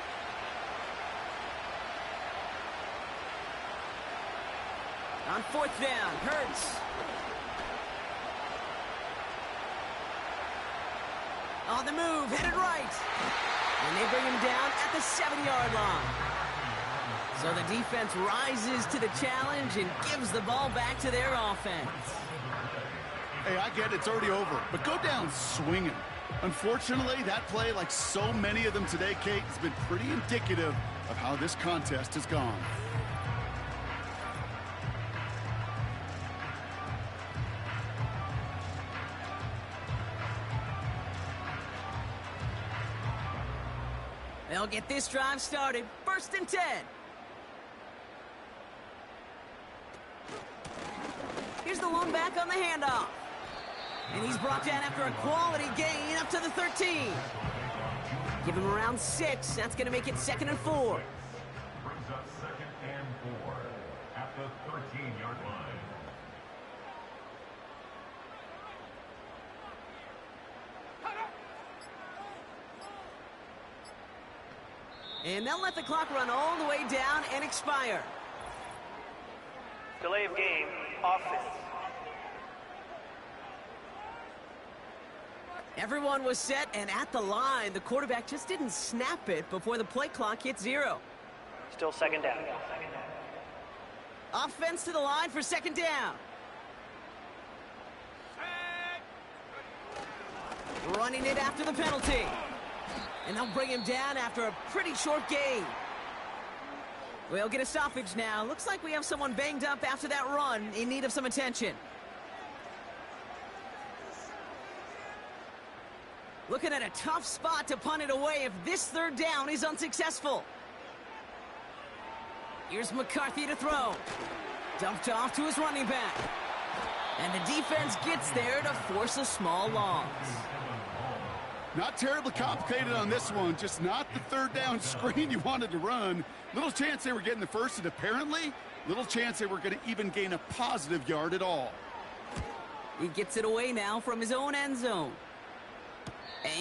On 4th down, Hurts. On the move, headed right. And they bring him down at the 7-yard line. So the defense rises to the challenge and gives the ball back to their offense. Hey, I get it, it's already over, but go down swinging. Unfortunately, that play, like so many of them today, Kate, has been pretty indicative of how this contest has gone. They'll get this drive started. 1st and 10. Here's the lone back on the handoff. And he's brought down after a quality gain up to the 13. Give him around 6. That's going to make it 2nd and 4. Brings up 2nd and 4 at the 13-yard line. And they'll let the clock run all the way down and expire. Delay of game, offense. Everyone was set and at the line. The quarterback just didn't snap it before the play clock hit 0. Still 2nd down. Offense to the line for 2nd down. Running it after the penalty. And they'll bring him down after a pretty short gain. We'll get a stoppage now. Looks like we have someone banged up after that run in need of some attention. Looking at a tough spot to punt it away if this 3rd down is unsuccessful. Here's McCarthy to throw. Dumped off to his running back. And the defense gets there to force a small loss. Not terribly complicated on this one, just not the third down screen you wanted to run. Little chance they were getting the first, and apparently, little chance they were going to even gain a positive yard at all. He gets it away now from his own end zone.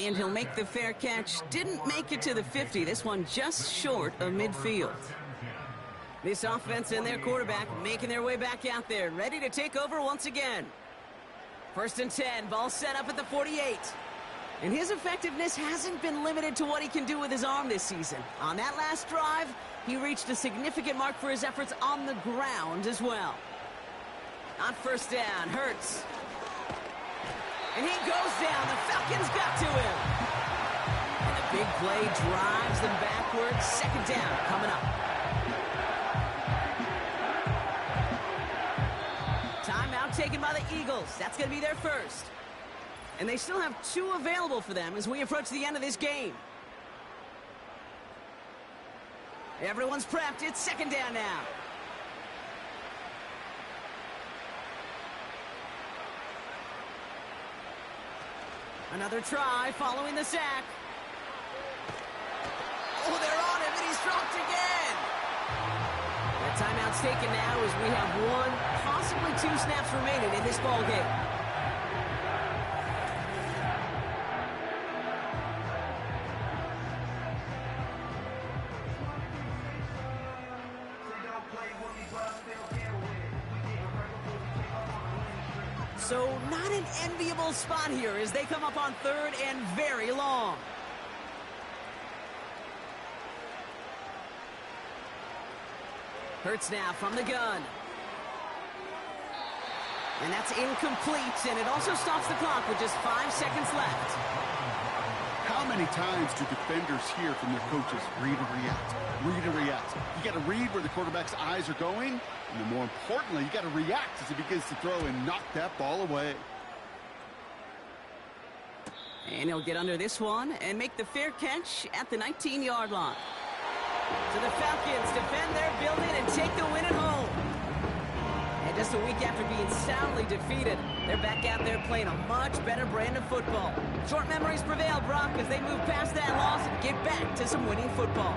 And he'll make the fair catch. Didn't make it to the 50. This one just short of midfield. This offense and their quarterback making their way back out there, ready to take over once again. 1st and 10, ball set up at the 48. And his effectiveness hasn't been limited to what he can do with his arm this season. On that last drive, he reached a significant mark for his efforts on the ground as well. On 1st down, Hurts. And he goes down. The Falcons got to him. And the big play drives them backwards. 2nd down coming up. Timeout taken by the Eagles. That's going to be their first. And they still have 2 available for them as we approach the end of this game. Everyone's prepped. It's 2nd down now. Another try following the sack. Oh, they're on him, and he's dropped again. The timeout's taken now as we have 1, possibly 2 snaps remaining in this ball game. So not an enviable spot here as they come up on 3rd and very long. Hurts now from the gun. And that's incomplete, and it also stops the clock with just 5 seconds left. How many times do defenders hear from their coaches, read and react, read and react? You got to read where the quarterback's eyes are going, and then more importantly, you got to react as he begins to throw and knock that ball away. And he'll get under this one and make the fair catch at the 19-yard line. So the Falcons defend their building and take the win at home. And just a week after being soundly defeated, they're back out there playing a much better brand of football. Short memories prevail, Brock, as they move past that loss and get back to some winning football.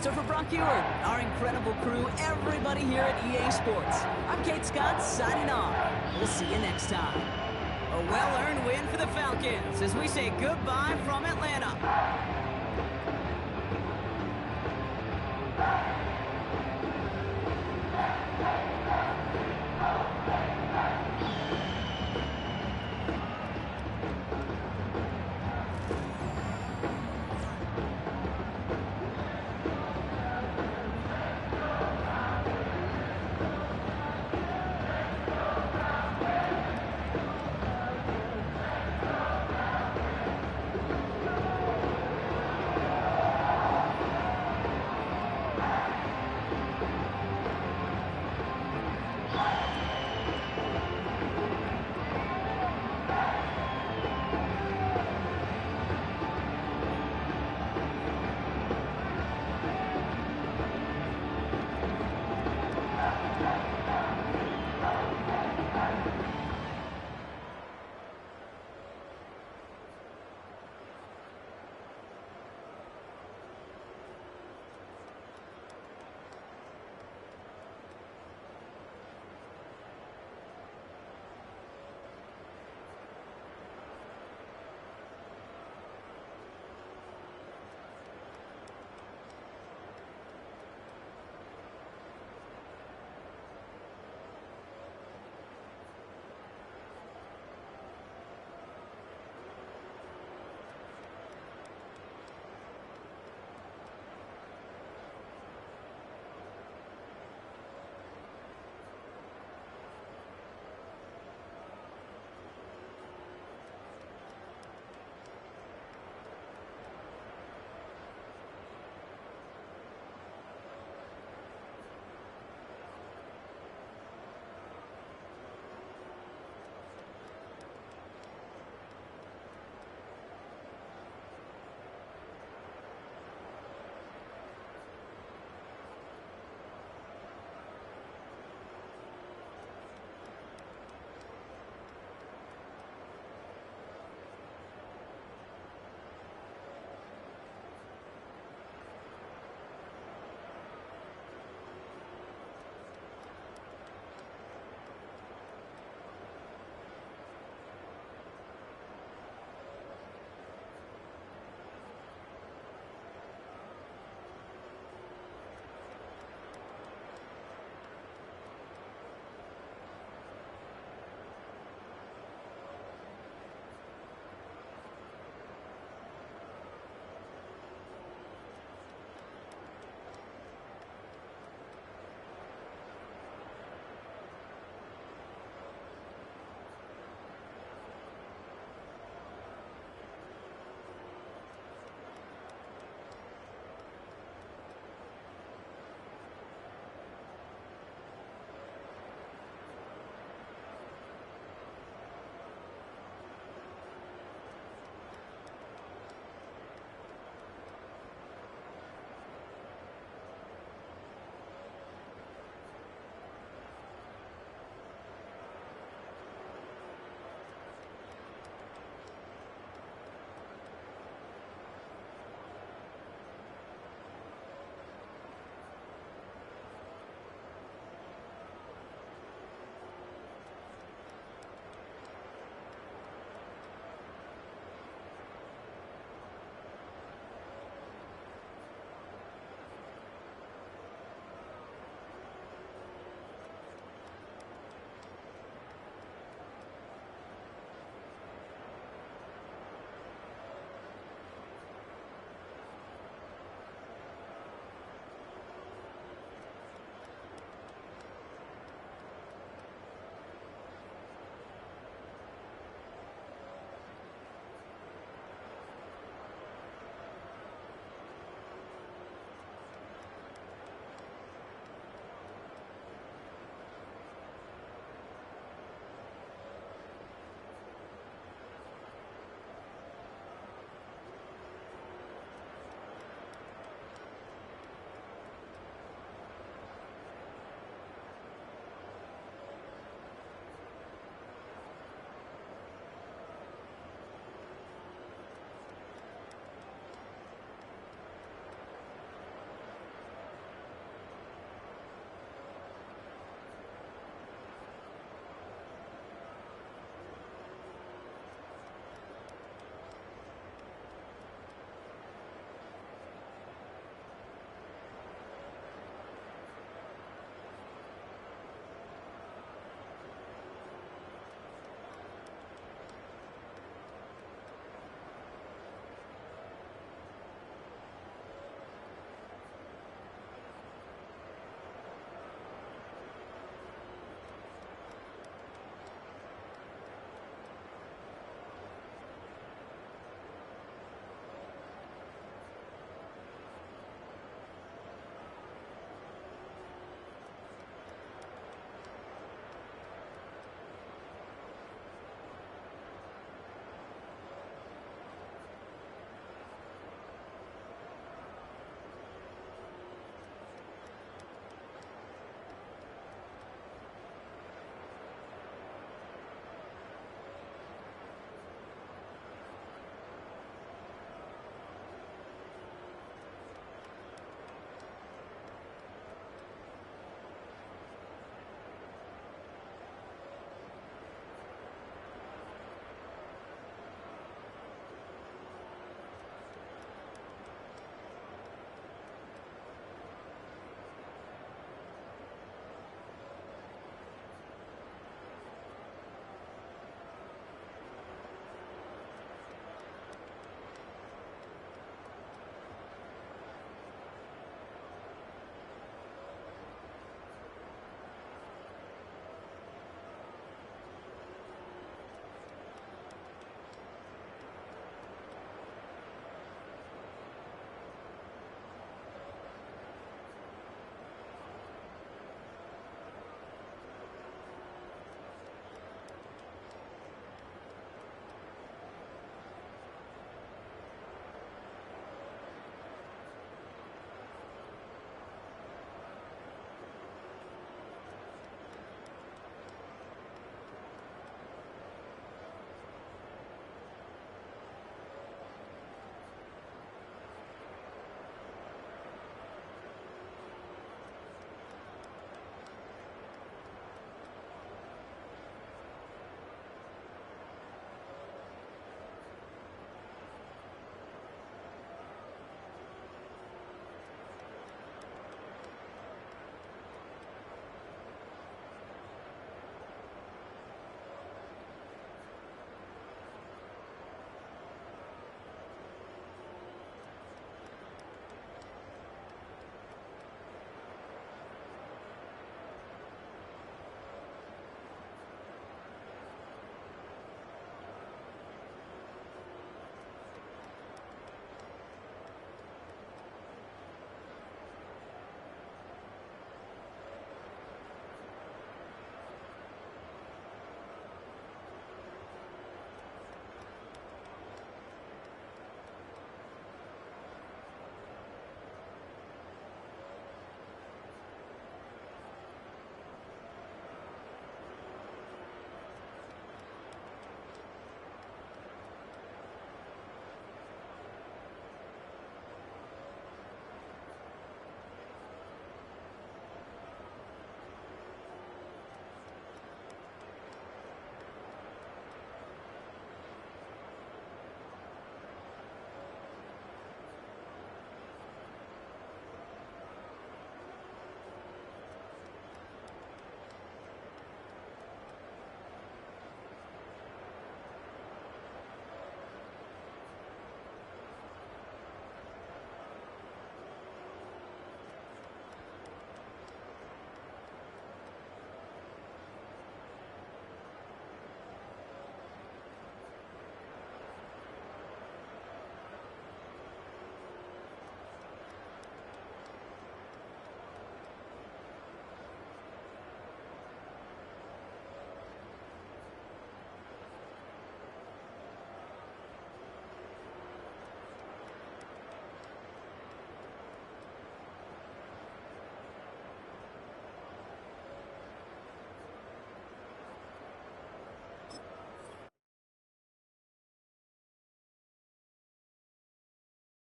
So for Brock Ewart, our incredible crew, everybody here at EA Sports, I'm Kate Scott signing off. We'll see you next time. A well-earned win for the Falcons as we say goodbye from Atlanta.